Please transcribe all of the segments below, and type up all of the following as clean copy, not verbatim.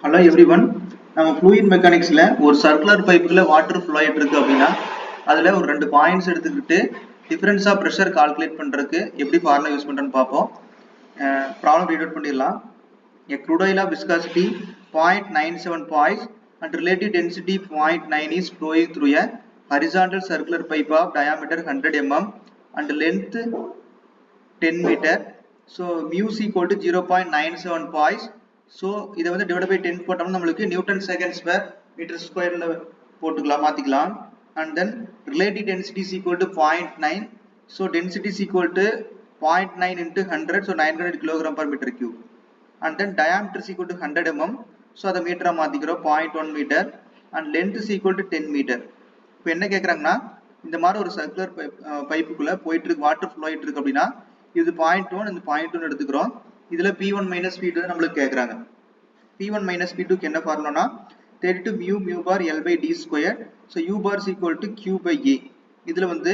Hello everyone. நம்ம fluid mechanicsல ஒரு circular pipeல water flow ஆயிட்டு இருக்கு அப்படின்னா அதுல ஒரு ரெண்டு பாயிண்ட்ஸ் எடுத்துக்கிட்டு difference of pressure calculate பண்றதுக்கு எப்படி ஃபார்முலா யூஸ் பண்றேன்னு பார்ப்போம். ப்ராப்ளம் ரீட் அவுட் பண்ணிடலாம். A crude oil of viscosity 0.97 poise and relative density 0.9 is flowing through a horizontal circular pipe of diameter 100 mm and length 10 meter. So mu is equal to 0.97 poise. So இதை வந்து divided by 10 போட்டோம்னா நம்மளுக்கு Newton seconds per meter square போட்டுக்கலாம் மாத்திக்கலாம். And then relative density is equal to 0.9. So density is equal to 0.9 into 100. So 900 kilogram per meter cube. And then diameter is equal to 100 mm. So அதை மீட்டரா மாத்திக்கிறோம் 0.1 meter. And length is equal to 10 meter. இப்போ என்ன கேக்குறாங்கன்னா இந்த மாதிரி ஒரு circular பைப்புக்குள்ள போயிட்டு இருக்கு water flow ஆயிட்டு இருக்கு அப்படின்னா இது 0.1 இந்த 0.2 எடுத்துக்கிறோம். இதுல P1 minus P2 நம்மளுக்கு கேக்குறாங்க. P1 minus P2 க்கு என்ன ஃபார்முலானா 32 mu bar L by D square. So U bar is equal to Q by A. இதுல வந்து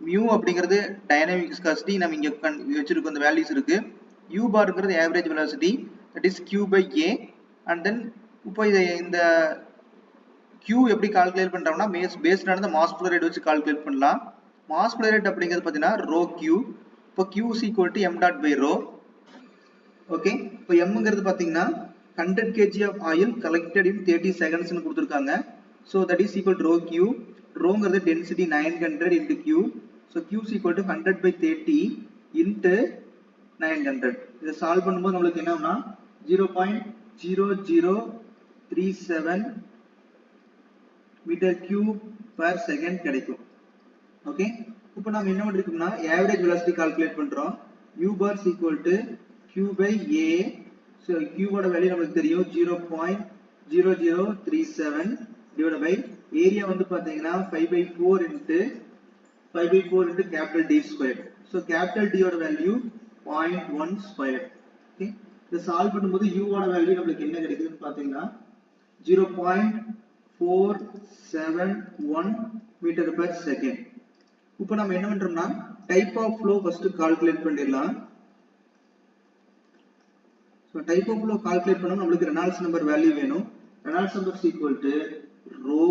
mu அப்படிங்கிறது டைனமிக் விஸ்காசிட்டி நம்ம இங்க வச்சிருக்க அந்த வேல்யூஸ் இருக்கு. U barங்கிறது average velocity that is Q by A. and then இப்போ இந்த Q எப்படி கால்குலேட் பண்றோம்னா based on the mass flow rate வச்சு கால்குலேட் பண்ணலாம். மாஸ் ஃப்ளோ ரேட் அப்படிங்கிறது பாத்தீங்கன்னா rho Q. இப்போ Q is equal to m dot by rho. Okay, இப்போ mங்கிறது பாத்தீங்கன்னா 100 kg of oil collected in 30 seconds னு கொடுத்திருக்காங்க. So that is equal to rho Q. Rhoங்கிறது density 900 into Q. So Q is equal to 100 by 30 into 900. இதை solve பண்ணும்போது நம்மளுக்கு என்னன்னா 0.0037 meter cube per second கிடைக்கும். Okay, இப்போ நாம என்ன பண்ணிருக்கோம்னா ஆவரேஜ் வெலாசிட்டி கால்குலேட் பண்றோம். U bar is equal to Q by A. So Q ஓட வேல்யூ நமக்கு தெரியும் 0.0037 divided by ஏரியா வந்து பாத்தீங்கன்னா 5/4 into capital D square. So capital D ஓட வேல்யூ 0.1 square. ஓகே, இத சால்வ் பண்ணும்போது U ஓட வேல்யூ நமக்கு என்ன கிடைக்குதுன்னு பாத்தீங்கன்னா 0.471 meter per second. இப்போ நம்ம என்ன பண்றோம்னா type of flow first calculate பண்ணிடலாம். So type of flow calculate பண்ணா நமக்கு ரெனால்ட்ஸ் நம்பர் வேல்யூ வேணும். Reynolds number is equal to rho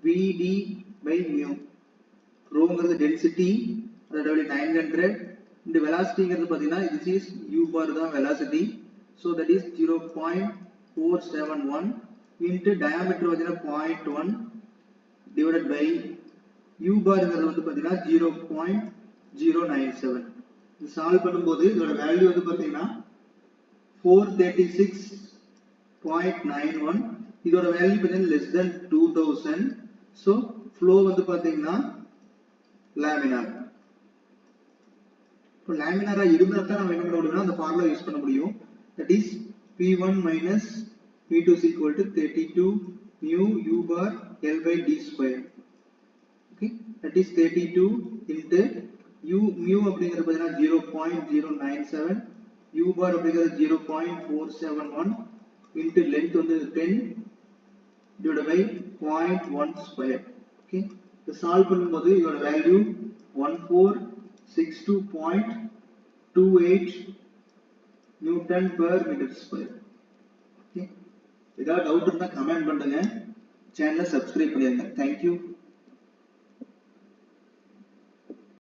vd by mu. ரோங்கிறது டென்சிட்டி அதோட வேல்யூ 900 இந்த வெலாசிட்டிங்கிறது பாத்தீங்கன்னா this is u bar தான் velocity. So that is 0.471 into diameter பாத்தீங்கன்னா 0.1 divided by U bar ங்கிறது வந்து பாத்தீங்கன்னா 0.097. இது சால்வ் பண்ணும்போது இதோட வேல்யூ வந்து பாத்தீங்கன்னா 436.91. இதோட வேல்யூ பாத்தீங்கன்னா less than 2000. So flow வந்து பாத்தீங்கன்னா லேமினார். இப்போ லேமினாரா இருந்தா தான் நம்ம என்ன பண்ண முடியும்னா அந்த ஃபார்முலா யூஸ் பண்ண முடியும். That is P1 minus P2 is equal to 32 mu U bar L by D square. Okay, that is 32 into mu அப்படிங்கிறது பாத்தீங்கன்னா 0.097, U bar அப்படிங்கிறது 0.471 into length வந்து 10 divided by 0.1 square. Okay, இத சால்வ் பண்ணும்போது இதோட value 1462.28 Newton per meter square. Okay, ஏதாவது doubt இருந்தா comment பண்ணுங்க, சேனலை சப்ஸ்கிரைப் பண்ணிருங்க. Thank you.